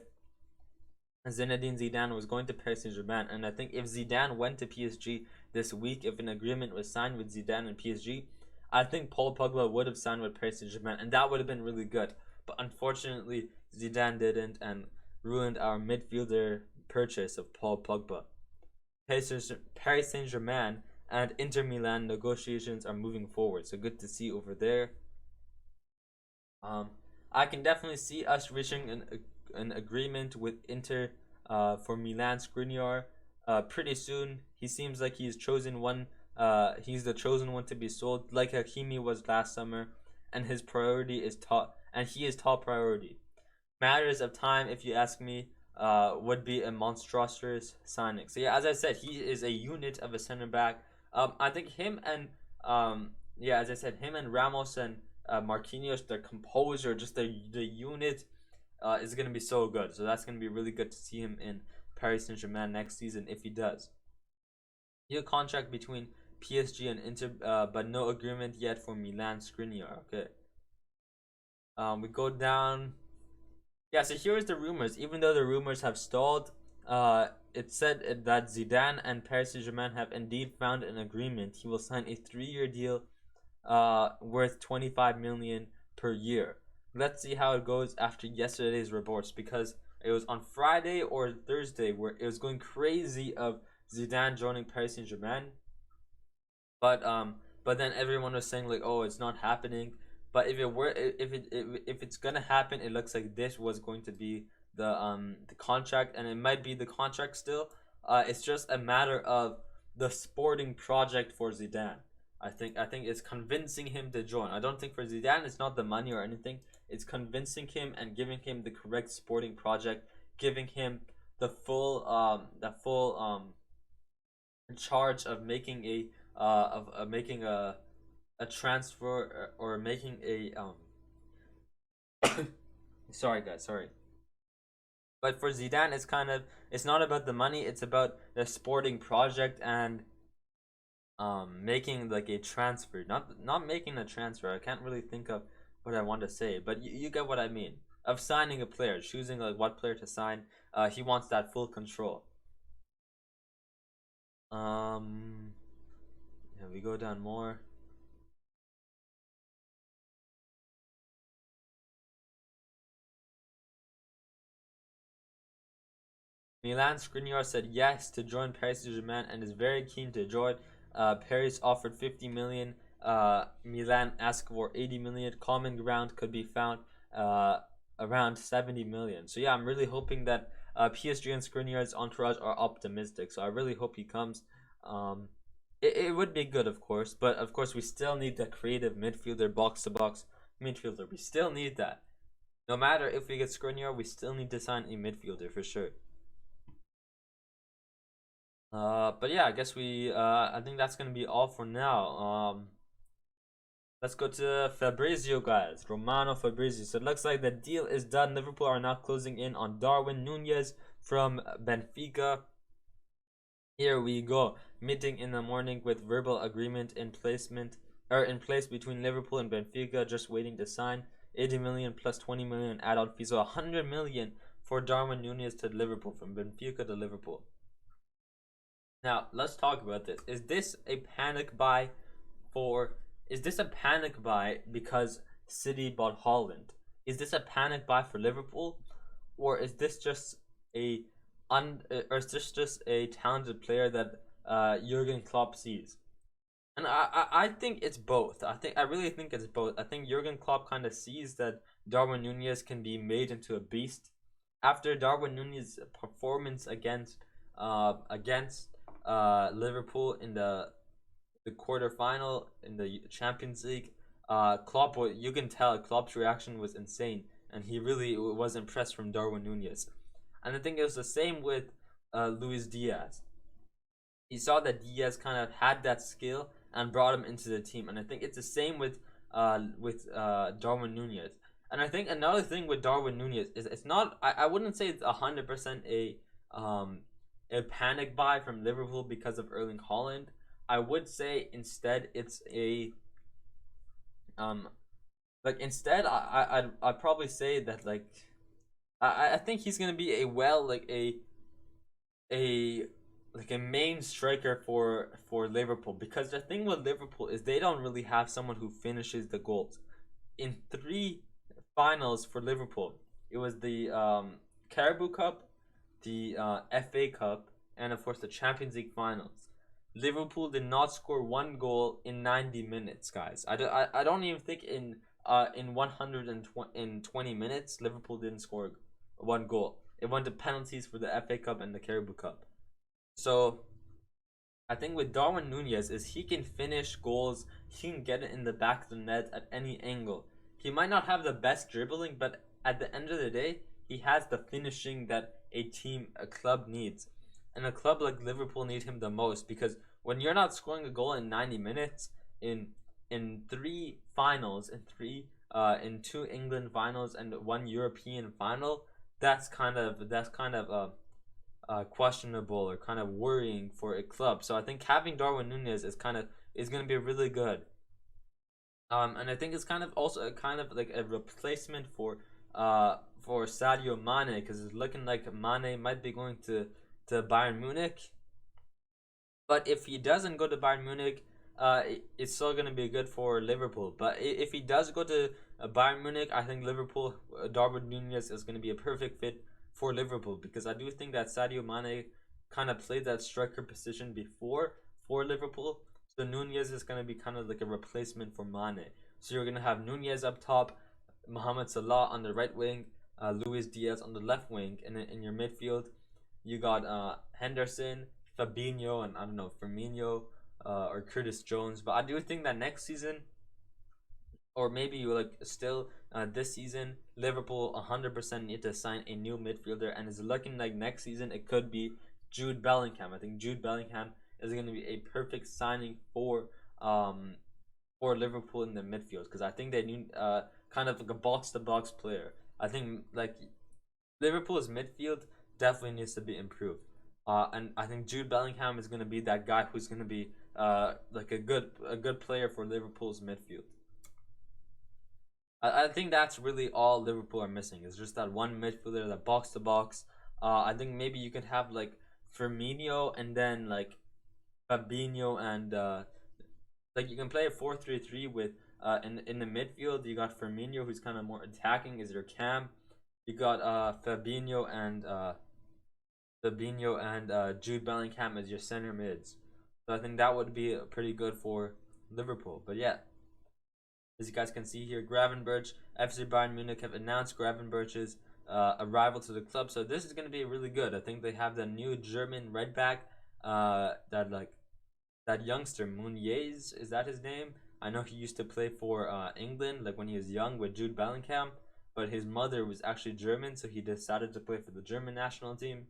Zinedine Zidane was going to Paris Saint-Germain, and I think if Zidane went to PSG this week, if an agreement was signed with Zidane and PSG, I think Paul Pogba would have signed with Paris Saint-Germain, and that would have been really good. But unfortunately, Zidane didn't, and ruined our midfielder purchase of Paul Pogba. Paris Saint-Germain and Inter Milan negotiations are moving forward, so good to see over there. I can definitely see us reaching an agreement with Inter for Milan Skriniar pretty soon. He seems like he's chosen one. He's the chosen one to be sold, like Hakimi was last summer, and his priority is top, and he is top priority. Matters of time, if you ask me, would be a monstrous signing. So yeah, as I said, he is a unit of a center back. I think him and yeah, as I said, him and Ramos and Marquinhos, their composure, just the unit is going to be so good. So that's going to be really good to see him in Paris Saint-Germain next season if he does. New contract between PSG and Inter, but no agreement yet for Milan Skriniar. Okay. We go down. Yeah, so here's the rumors. Even though the rumors have stalled, it said that Zidane and Paris Saint-Germain have indeed found an agreement. He will sign a 3-year deal worth 25 million per year. Let's see how it goes after yesterday's reports, because it was on Friday or Thursday where it was going crazy of Zidane joining Paris Saint-Germain. But then everyone was saying like, oh, it's not happening. But if it's gonna happen, it looks like this was going to be the contract, and it might be the contract still. It's just a matter of the sporting project for Zidane. I think it's convincing him to join. I don't think for Zidane it's not the money or anything. It's convincing him and giving him the correct sporting project, giving him the full charge of making making a transfer, or making a sorry guys, sorry. But for Zidane, it's not about the money, it's about the sporting project and making like a transfer, not making a transfer. I can't really think of what I want to say, but you get what I mean. Of signing a player, choosing like what player to sign. He wants that full control. Yeah, we go down more. Milan Skriniar said yes to join Paris Saint-Germain and is very keen to join. Paris offered 50 million. Milan asked for 80 million. Common ground could be found. around 70 million. So yeah, I'm really hoping that PSG and Skriniar's entourage are optimistic. So I really hope he comes. Um, it would be good, of course, but of course we still need that creative midfielder, box to box midfielder. We still need that. No matter if we get Skriniar, we still need to sign a midfielder for sure. But yeah, I guess I think that's gonna be all for now. Let's go to Fabrizio, guys. Romano Fabrizio. So it looks like the deal is done. Liverpool are now closing in on Darwin Nunez from Benfica. Here we go. Meeting in the morning with verbal agreement in place between Liverpool and Benfica. Just waiting to sign. 80 million plus 20 million add-on fee. So 100 million for Darwin Nunez to Liverpool, from Benfica to Liverpool. Now let's talk about this. For is this a panic buy because City bought Holland? Is this a panic buy for Liverpool, or is this just a or is this just a talented player that Jurgen Klopp sees? And I think it's both. I really think it's both. I think Jurgen Klopp kind of sees that Darwin Nunez can be made into a beast after Darwin Nunez's performance against Liverpool in the quarterfinal in the Champions League. You can tell Klopp's reaction was insane, and he really was impressed from Darwin Nunez. And I think it was the same with Luis Diaz. He saw that Diaz kind of had that skill and brought him into the team, and I think it's the same with Darwin Nunez. And I think another thing with Darwin Nunez is it's not. I wouldn't say it's 100% a panic buy from Liverpool because of Erling Haaland. I would say instead it's a instead I'd probably say that I think he's gonna be a a main striker for Liverpool, because the thing with Liverpool is they don't really have someone who finishes the goals. In three finals for Liverpool, it was the Carabao Cup, the FA Cup, and of course the Champions League finals. Liverpool did not score one goal in 90 minutes, guys. I don't even think in 120 minutes Liverpool didn't score one goal. It went to penalties for the FA Cup and the Carabao Cup. So I think with Darwin Nunez is he can finish goals, he can get it in the back of the net at any angle. He might not have the best dribbling, but at the end of the day, he has the finishing that a club needs. And a club like Liverpool need him the most, because when you're not scoring a goal in 90 minutes in three finals, in two England finals and one European final, that's kind of questionable or kind of worrying for a club. So I think having Darwin Nunez is going to be really good. And I think it's kind of also a kind of like a replacement for Sadio Mane, because it's looking like Mane might be going to Bayern Munich. But if he doesn't go to Bayern Munich, it's still going to be good for Liverpool. But if he does go to Bayern Munich, I think Darwin Nunez is going to be a perfect fit for Liverpool, because I do think that Sadio Mane kind of played that striker position before for Liverpool. So Nunez is going to be kind of like a replacement for Mane. So you're going to have Nunez up top, Mohamed Salah on the right wing, Luis Diaz on the left wing, and in your midfield, you got Henderson, Fabinho, and I don't know, Firmino or Curtis Jones. But I do think that next season, or maybe still this season, Liverpool 100% need to sign a new midfielder, and it's looking like next season it could be Jude Bellingham. I think Jude Bellingham is going to be a perfect signing for Liverpool in the midfield, because I think they need kind of like a box to box player. I think like Liverpool's midfield definitely needs to be improved. And I think Jude Bellingham is going to be that guy who's going to be like a good player for Liverpool's midfield. I think that's really all Liverpool are missing. It's just that one midfielder, that box to box. I think maybe you could have like Firmino and then like Fabinho and like you can play a 4-3-3 with in the midfield. You got Firmino, who's kind of more attacking, is your cam. You got Fabinho and Jude Bellingham as your center mids. So I think that would be pretty good for Liverpool. But yeah, As you guys can see here, Gravenberch, FC Bayern Munich have announced Gravenberch's arrival to the club. So this is going to be really good. I think they have the new German red back, that youngster Muniz, is that his name? I know he used to play for England, like when he was young with Jude Bellingham, but his mother was actually German, so he decided to play for the German national team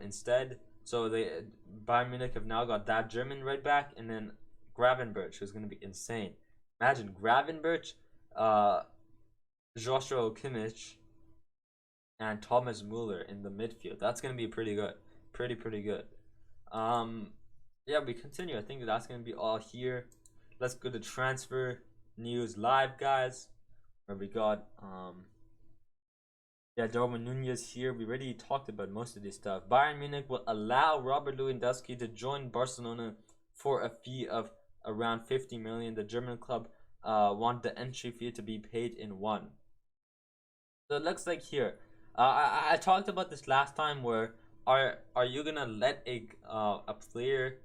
instead. So Bayern Munich have now got that German right back, and then Gravenberch, who's going to be insane. Imagine Gravenberch, Joshua Kimmich, and Thomas Muller in the midfield. That's going to be pretty good. Pretty good. Yeah, we continue. I think that's going to be all here. Let's go to transfer news live, guys. Where we got Darwin Nunez here. We already talked about most of this stuff. Bayern Munich will allow Robert Lewandowski to join Barcelona for a fee of around 50 million. The German club want the entry fee to be paid in one. So it looks like here. I talked about this last time. Where are you gonna let a player?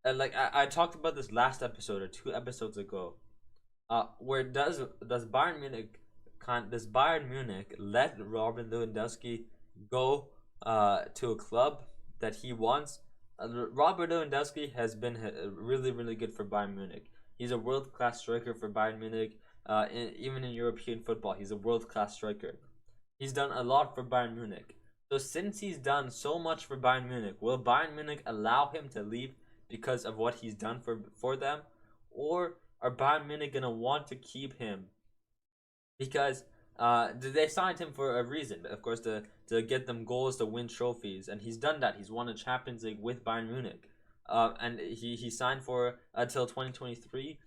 I talked about this last episode or 2 episodes ago. Where does Bayern Munich let Robert Lewandowski go to a club that he wants? Robert Lewandowski has been really good for Bayern Munich. He's a world-class striker for Bayern Munich. Even in European football, he's a world-class striker. He's done a lot for Bayern Munich. So since he's done so much for Bayern Munich, will Bayern Munich allow him to leave because of what he's done for them? Or are Bayern Munich going to want to keep him because they signed him for a reason, of course, to get them goals, to win trophies, and he's done that. He's won a Champions League with Bayern Munich, and he signed for until 2023.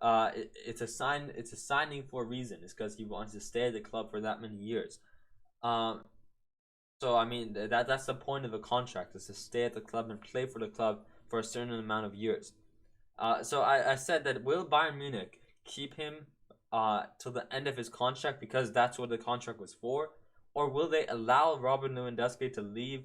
It's a signing for a reason. It's because he wants to stay at the club for that many years. So I mean that's the point of a contract, is to stay at the club and play for the club for a certain amount of years. So I said that will Bayern Munich keep him till the end of his contract because that's what the contract was for, or will they allow Robert Lewandowski to leave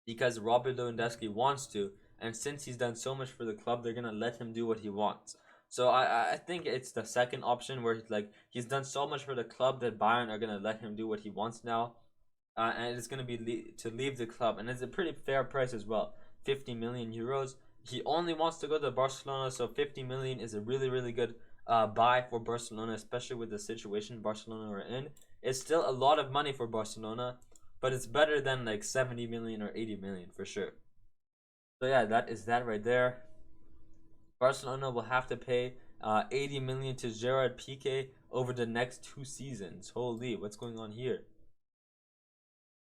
because Robert Lewandowski wants to, and since he's done so much for the club, they're gonna let him do what he wants. So I think it's the second option where he's done so much for the club that Bayern are gonna let him do what he wants now, and it's gonna be to leave the club, and it's a pretty fair price as well, 50 million euros. He only wants to go to Barcelona, so 50 million is a really good buy for Barcelona, especially with the situation Barcelona are in. It's still a lot of money for Barcelona, but it's better than like 70 million or 80 million for sure. So yeah, that is that right there. Barcelona will have to pay 80 million to Gerard Piqué over the next 2 seasons. Holy, what's going on here?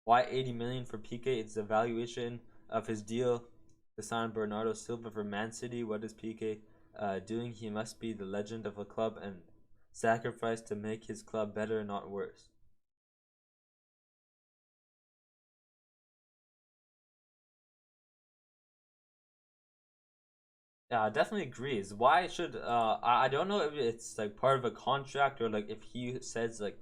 Why 80 million for Piqué? It's the valuation of his deal to sign Bernardo Silva for Man City. What is Piqué doing? He must be the legend of a club and sacrifice to make his club better, not worse. Yeah, I definitely agrees. Why should I don't know if it's like part of a contract, or like if he says like,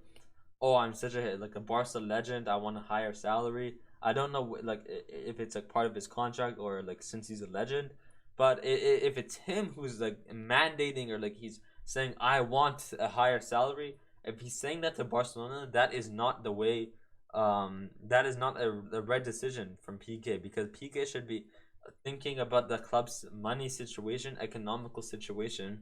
oh, I'm such a Barca legend, I want a higher salary. I don't know if it's like part of his contract, or like since he's a legend. But if it's him who's like mandating, or like he's saying I want a higher salary, if he's saying that to Barcelona, that is not the way. That is not a right decision from Piqué, because Piqué should be thinking about the club's money situation, economical situation,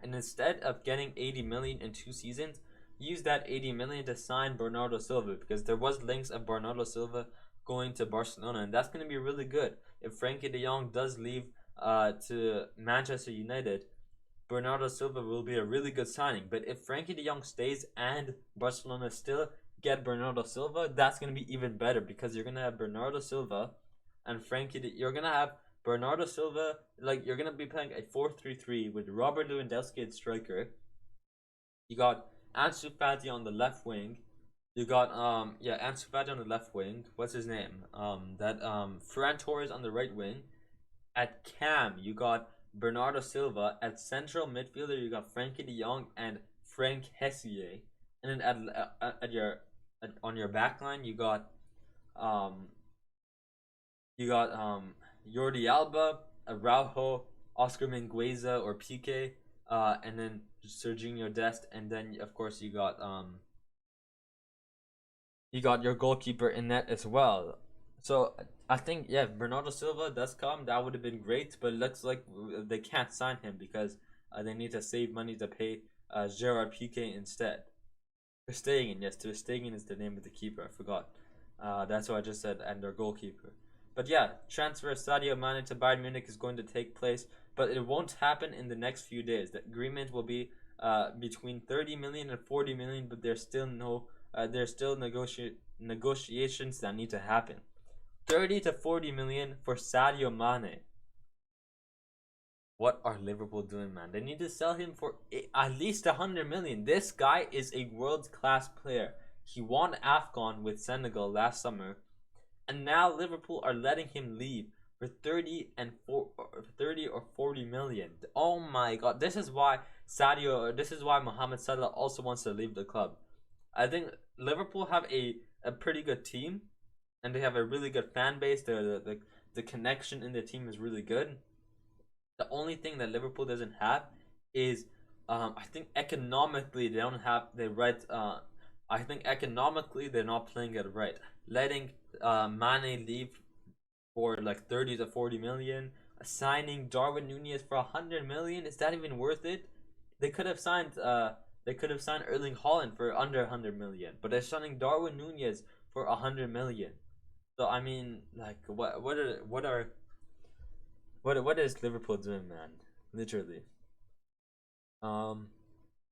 and instead of getting 80 million in 2 seasons, use that 80 million to sign Bernardo Silva, because there was links of Bernardo Silva going to Barcelona, and that's going to be really good. If Frankie de Jong does leave to Manchester United, Bernardo Silva will be a really good signing. But if Frankie de Jong stays and Barcelona still get Bernardo Silva, that's going to be even better, because you're going to have Bernardo Silva and you're going to have Bernardo Silva, like you're going to be playing a 4-3-3 with Robert Lewandowski at striker. You got Ansu Fati on the left wing. You got Ansu Fati on the left wing. What's his name? Ferran Torres on the right wing. At cam, you got Bernardo Silva. At central midfielder, you got Frankie de Jong and Frank Hessier. And then on your back line, you got Jordi Alba, Araujo, Oscar Mingueza or Piqué. and then Serginho Dest, and then of course you got your goalkeeper in net as well. So I think yeah, Bernardo Silva does come. That would have been great, but it looks like they can't sign him because they need to save money to pay Gerard Piqué instead. Ter Stegen, yes, Ter Stegen is the name of the keeper. I forgot. That's what I just said, and their goalkeeper. But yeah, transfer of Sadio Mane to Bayern Munich is going to take place, but it won't happen in the next few days. The agreement will be between 30 million and 40 million, but there's still negotiations that need to happen. 30 to 40 million for Sadio Mane. What are Liverpool doing, man? They need to sell him for at least 100 million. This guy is a world class player. He won AFCON with Senegal last summer, and now Liverpool are letting him leave for 30 or 40 million. Oh my god, this is why Mohamed Salah also wants to leave the club. I think Liverpool have a pretty good team, and they have a really good fan base. The connection in the team is really good. The only thing that Liverpool doesn't have is, I think economically they don't have the right. I think economically they're not playing it right. Letting Mane leave for like 30 to 40 million, signing Darwin Nunez for 100 million. Is that even worth it? They could have signed. They could have signed Erling Haaland for under 100 million, but they're signing Darwin Nunez for 100 million. So I mean, like, what is Liverpool doing, man? Literally. Um,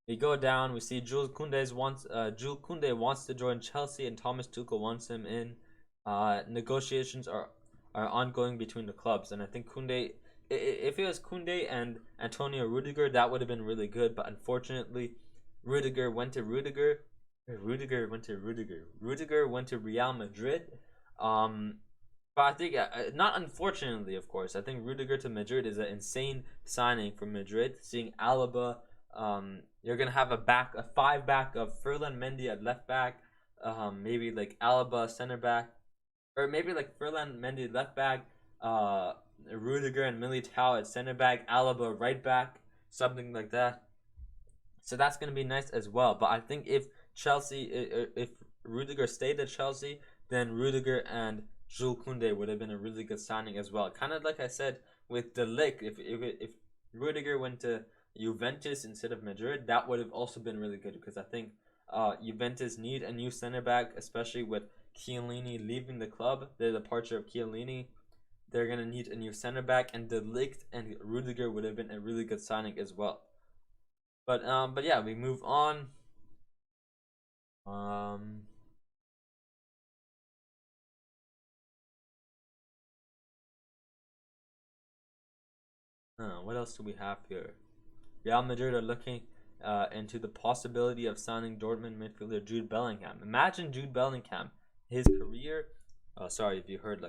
we go down. We see Jules Koundé wants to join Chelsea, and Thomas Tuchel wants him in. Negotiations are ongoing between the clubs, and I think Koundé. If it was Koundé and Antonio Rudiger, that would have been really good. But unfortunately, Rudiger went to Rudiger. Rudiger went to Rudiger. Rudiger went to Real Madrid. Um, but I think, not unfortunately, of course, I think Rudiger to Madrid is an insane signing for Madrid. Seeing Alaba, you're gonna have a five back of Ferland Mendy at left back, maybe like Alaba center back, or maybe like Ferland Mendy left back, Rudiger and Militao at center back, Alaba right back, something like that. So that's gonna be nice as well. But I think if Rudiger stayed at Chelsea, then Rudiger and Jules Koundé would have been a really good signing as well. Kind of like I said with De Ligt, if Rudiger went to Juventus instead of Madrid, that would have also been really good because I think Juventus need a new center back, especially with Chiellini leaving the club. The departure of Chiellini, they're gonna need a new center back, and De Ligt and Rudiger would have been a really good signing as well. But yeah, we move on. Um, what else do we have here? Real Madrid are looking into the possibility of signing Dortmund midfielder Jude Bellingham. Imagine Jude Bellingham, his career. Oh, sorry if you heard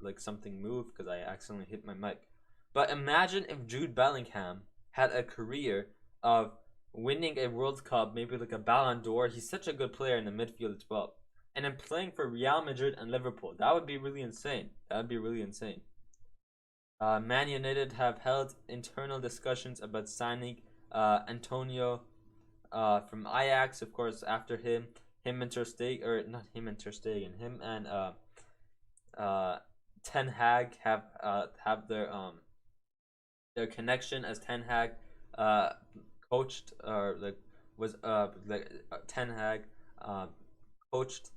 like something move because I accidentally hit my mic. But imagine if Jude Bellingham had a career of winning a World Cup, maybe like a Ballon d'Or. He's such a good player in the midfield as well, and then playing for Real Madrid and Liverpool. That would be really insane. That would be really insane. Man United have held internal discussions about signing Antonio from Ajax. Of course, after him and Ter Stegen, or not him and Ter Stegen, him and Ten Hag have their connection, as Ten Hag coached, or like was Ten Hag coached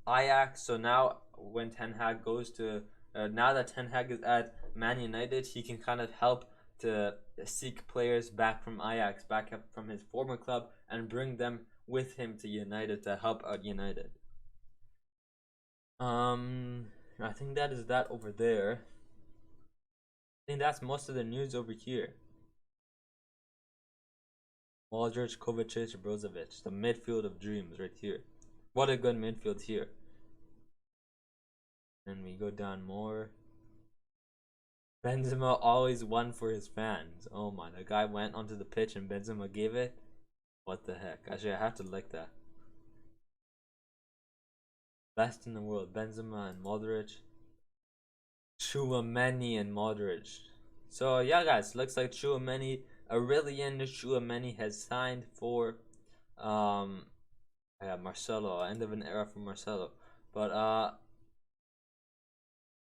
Ajax. So now when Ten Hag goes to now that Ten Hag is at Man United, he can kind of help to seek players back from Ajax, back up from his former club, and bring them with him to United to help out United. I think that is that over there. I think that's most of the news over here. Modric, Kovacic, Brozovic, the midfield of dreams right here. What a good midfield here. And we go down more. Benzema always won for his fans. Oh my, the guy went onto the pitch and Benzema gave it. What the heck? Actually, I have to like that. Best in the world, Benzema and Modric. Chouameni and Modric. So yeah, guys, looks like Chouameni Aurelien Tchouameni has signed for Marcelo. End of an era for Marcelo. But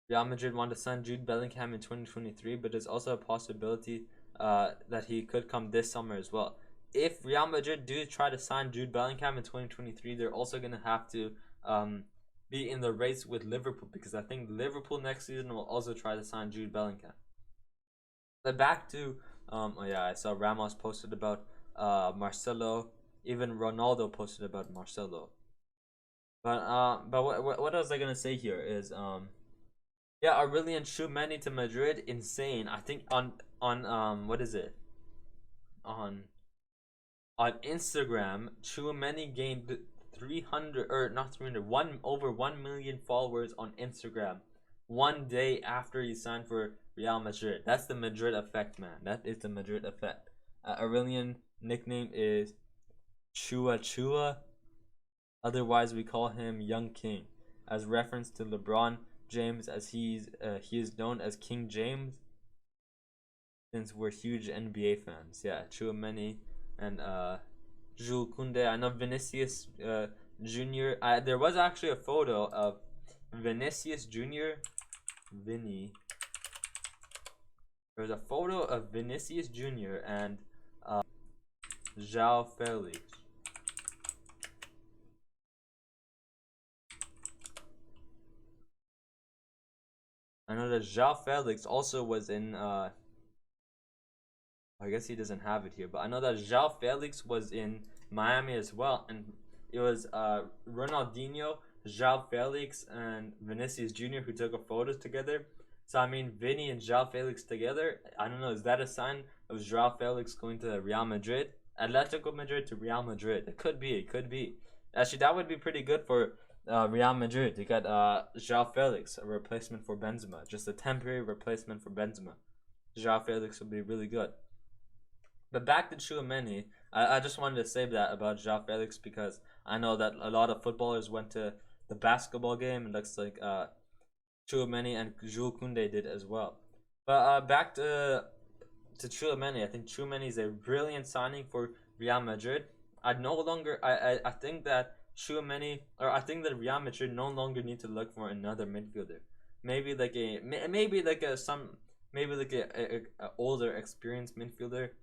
Real Madrid want to sign Jude Bellingham in 2023, but there's also a possibility that he could come this summer as well. If Real Madrid do try to sign Jude Bellingham in 2023, they're also going to have to be in the race with Liverpool, because I think Liverpool next season will also try to sign Jude Bellingham. But back to I saw Ramos posted about Marcelo. Even Ronaldo posted about Marcelo. But what else I gonna say here is Aurelien Tchouameni to Madrid, insane. I think on what is it? On Instagram, Tchouameni gained 300 or not 300, over 1 million followers on Instagram 1 day after he signed for Real Madrid. That's the Madrid effect, man. That is the Madrid effect. Aurelien nickname is Chua. Otherwise, we call him Young King, as reference to LeBron James, as he is known as King James, since we're huge NBA fans. Yeah, Tchouameni and Jules Koundé. I know Vinicius Jr. There was actually a photo of Vinicius Jr. Vinny. There's a photo of Vinicius Jr. and João Felix. I know that João Felix also was in I guess he doesn't have it here, but I know that João Felix was in Miami as well, and it was Ronaldinho, João Felix, and Vinicius Jr. who took a photo together. So I mean, Vinny and João Felix together. I don't know. Is that a sign of João Felix going to Real Madrid? Atletico Madrid to Real Madrid. It could be. It could be. Actually, that would be pretty good for Real Madrid. You got João Felix, a replacement for Benzema, just a temporary replacement for Benzema. João Felix would be really good. But back to Tchouameni, I just wanted to say that about João Felix, because I know that a lot of footballers went to the basketball game. It looks like Tchouameni and Jules Koundé did as well. But back to Tchouameni, I think Tchouameni is a brilliant signing for Real Madrid. I think that Real Madrid no longer need to look for another midfielder. Maybe like a older, experienced midfielder,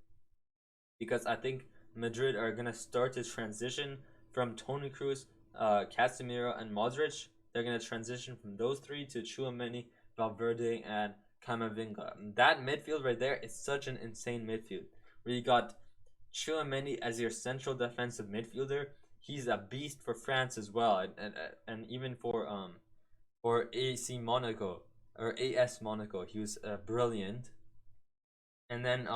because I think Madrid are gonna start to transition from Toni Kroos, Casemiro, and Modric. They're gonna transition from those three to Tchouameni, Valverde, and Camavinga. That midfield right there is such an insane midfield, where you got Tchouameni as your central defensive midfielder. He's a beast for France as well, and even for AC Monaco or AS Monaco, he was brilliant. And then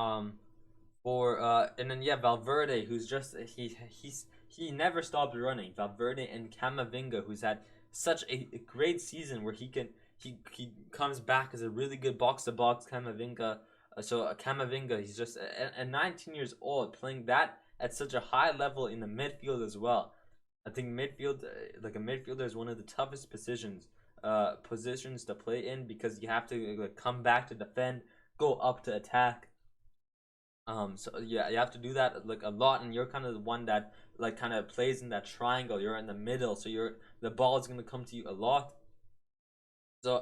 Valverde, who's just he never stopped running. Valverde and Camavinga, who's had such a great season, where he comes back as a really good box to box Camavinga. Camavinga, he's just 19 years old, playing that at such a high level in the midfield as well. I think midfield, like a midfielder, is one of the toughest positions to play in, because you have to come back to defend, go up to attack. You have to do that a lot, and you're kind of the one that kind of plays in that triangle. You're in the middle, so the ball is gonna come to you a lot. So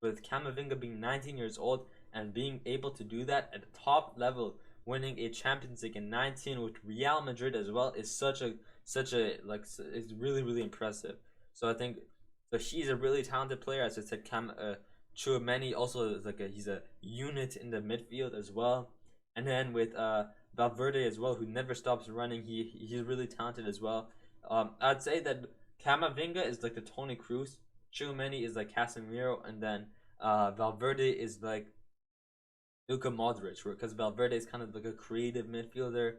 with Camavinga being 19 years old and being able to do that at the top level, winning a Champions League in 19 with Real Madrid as well, is it's really impressive. So I think he's a really talented player. As I said, Tchouameni also is he's a unit in the midfield as well. And then with Valverde as well, who never stops running, he's really talented as well. I'd say that Camavinga is like the Toni Kroos, Tchouameni is like Casemiro, and then Valverde is like Luka Modric, because Valverde is kind of like a creative midfielder.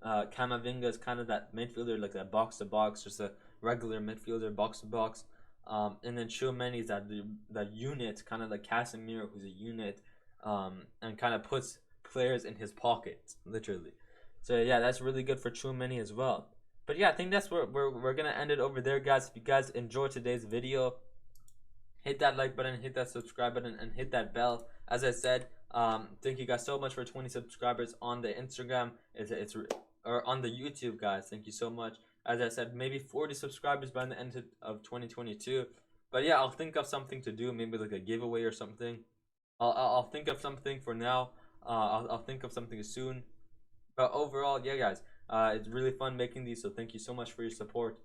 Camavinga is kind of that midfielder, like that box to box, just a regular midfielder, box to box. And then Tchouameni is that unit, kind of like Casemiro, who's a unit, and kind of puts players in his pocket, literally. So yeah, that's really good for Tchouameni as well. But yeah, I think that's where we're gonna end it over there, guys. If you guys enjoyed today's video, hit hit that like button, hit that subscribe button, and hit that bell. As I said, thank you guys so much for 20 subscribers on the Instagram. Or on the YouTube, guys. Thank you so much. As I said, maybe 40 subscribers by the end of 2022. But yeah, I'll think of something to do, maybe like a giveaway or something. I'll think of something for now. I'll think of something soon. But overall, yeah, guys, it's really fun making these. So thank you so much for your support.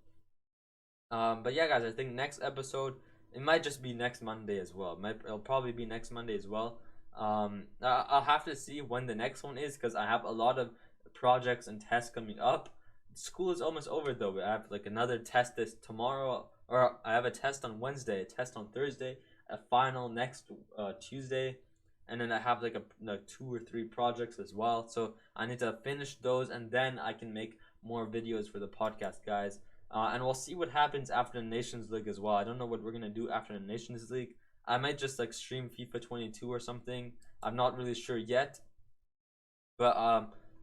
But yeah, guys, I think next episode, it might just be next Monday as well. It'll probably be next Monday as well. I'll have to see when the next one is because I have a lot of projects and tests coming up. School is almost over though. I have like another test this tomorrow, or I have a test on Wednesday, a test on Thursday, a final next Tuesday, and then I have like 2 or 3 projects as well. So I need to finish those, and then I can make more videos for the podcast, guys. And we'll see what happens after the Nations League as well. I don't know what we're gonna do after the Nations League. I might just like stream FIFA 22 or something. I'm not really sure yet, but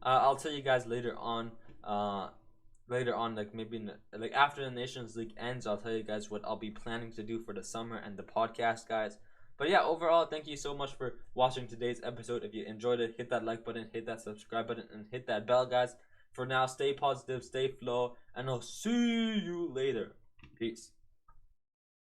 I'll tell you guys later on. Like maybe like after the Nations League ends, I'll tell you guys what I'll be planning to do for the summer and the podcast, guys. But yeah, overall, thank you so much for watching today's episode. If you enjoyed it, hit that like button, hit that subscribe button, and hit that bell, guys. For now, stay positive, stay flow, and I'll see you later. Peace.